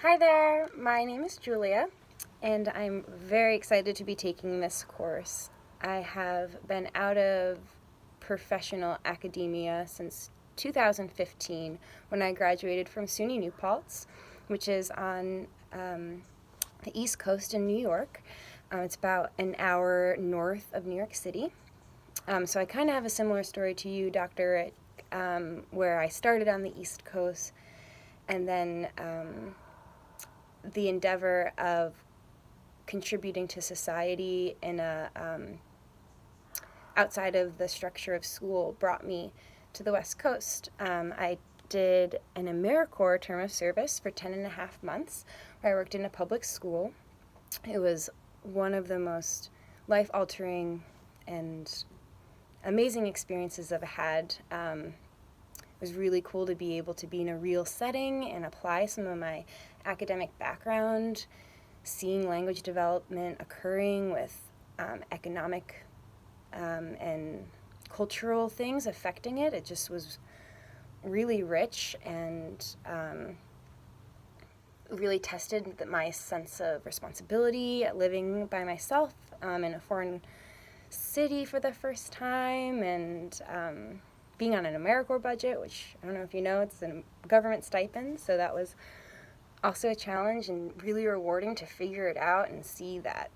Hi there, my name is Julia, and I'm very excited to be taking this course. I have been out of professional academia since 2015 when I graduated from SUNY New Paltz, which is on the East Coast in New York. It's about an hour north of New York City. So I kind of have a similar story to you, Dr. Rick, where I started on the East Coast and then the endeavor of contributing to society in a outside of the structure of school brought me to the West Coast. I did an AmeriCorps term of service for 10 and a half months where I worked in a public school. It was one of the most life-altering and amazing experiences I've had. It was really cool to be able to be in a real setting and apply some of my academic background, seeing language development occurring with economic and cultural things affecting it. It just was really rich and really tested my sense of responsibility at living by myself in a foreign city for the first time, and being on an AmeriCorps budget, which I don't know if you know, it's a government stipend, so that was also a challenge and really rewarding to figure it out and see that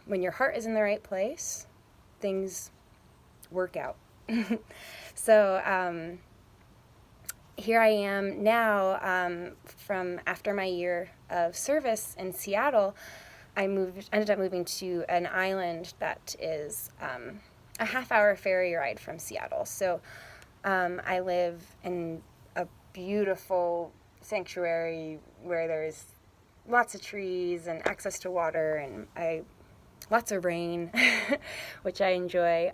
when your heart is in the right place, things work out. So here I am now from after my year of service in Seattle. Ended up moving to an island that is a half-hour ferry ride from Seattle. So I live in a beautiful sanctuary where there's lots of trees and access to water and lots of rain, which I enjoy.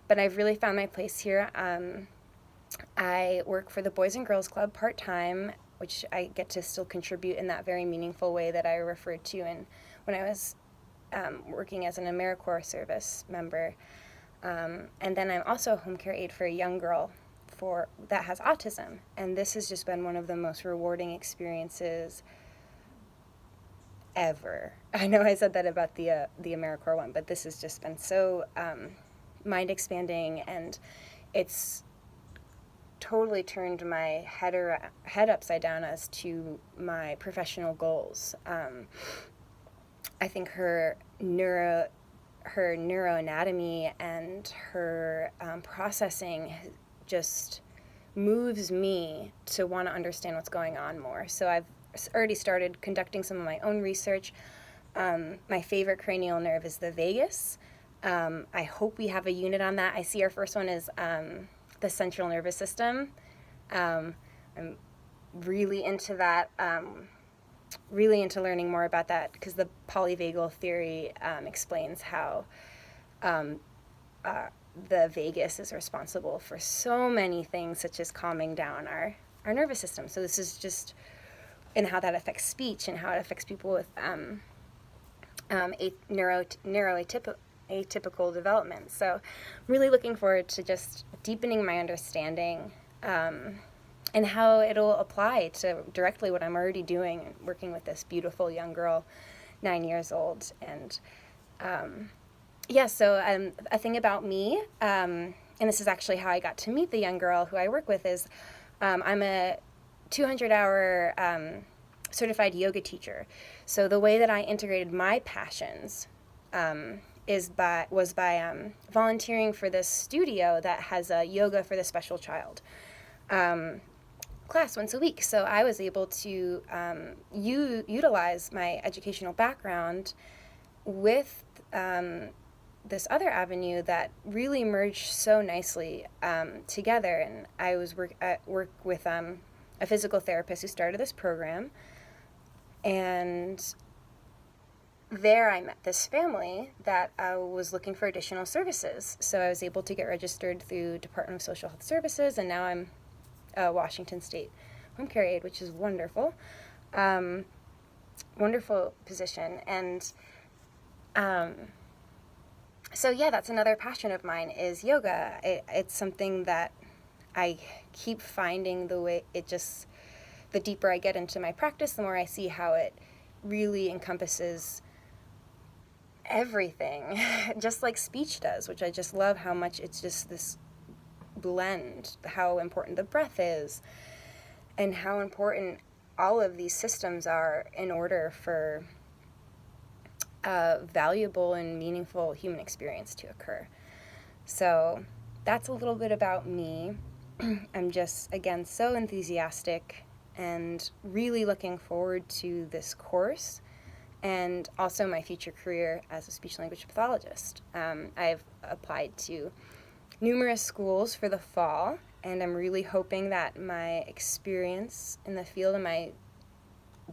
But I've really found my place here. I work for the Boys and Girls Club part-time, which I get to still contribute in that very meaningful way that I referred to when I was working as an AmeriCorps service member. And then I'm also a home care aide for a young girl that has autism. And this has just been one of the most rewarding experiences ever. I know I said that about the AmeriCorps one, but this has just been so mind-expanding, and it's totally turned my head upside down as to my professional goals. I think her neuroanatomy and her processing just moves me to want to understand what's going on more. So I've already started conducting some of my own research. My favorite cranial nerve is the vagus. I hope we have a unit on that. I see our first one is the central nervous system. I'm really into that, really into learning more about that, because the polyvagal theory explains how the vagus is responsible for so many things, such as calming down our nervous system. So this is just, and how that affects speech and how it affects people with neuroatypical development. So I'm really looking forward to just deepening my understanding and how it'll apply to directly what I'm already doing, working with this beautiful young girl, 9 years old. And so a thing about me, and this is actually how I got to meet the young girl who I work with, is I'm a 200-hour certified yoga teacher. So the way that I integrated my passions was by volunteering for this studio that has a yoga for the special child class once a week. So I was able to utilize my educational background with this other avenue that really merged so nicely together. And I was work with a physical therapist who started this program, and there I met this family that was looking for additional services. So I was able to get registered through Department of Social Health Services, and now I'm a Washington State home care aide, which is wonderful. Wonderful position. And so yeah, that's another passion of mine, is yoga. It's something that I keep finding the way it just the deeper I get into my practice, the more I see how it really encompasses everything, just like speech does, which I just love how much it's just this blend, how important the breath is, and how important all of these systems are in order for a valuable and meaningful human experience to occur. So that's a little bit about me. I'm just, again, so enthusiastic and really looking forward to this course and also my future career as a speech-language pathologist. I've applied to numerous schools for the fall, and I'm really hoping that my experience in the field and my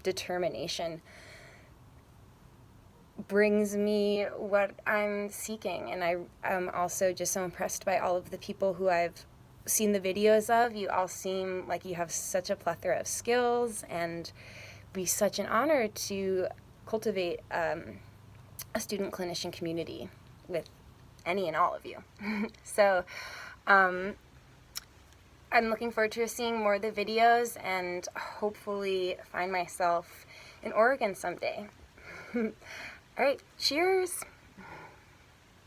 determination brings me what I'm seeking. And I'm also just so impressed by all of the people who I've seen the videos of. You all seem like you have such a plethora of skills, and it'd be such an honor to cultivate a student clinician community with any and all of you. So I'm looking forward to seeing more of the videos and hopefully find myself in Oregon someday. All right, cheers!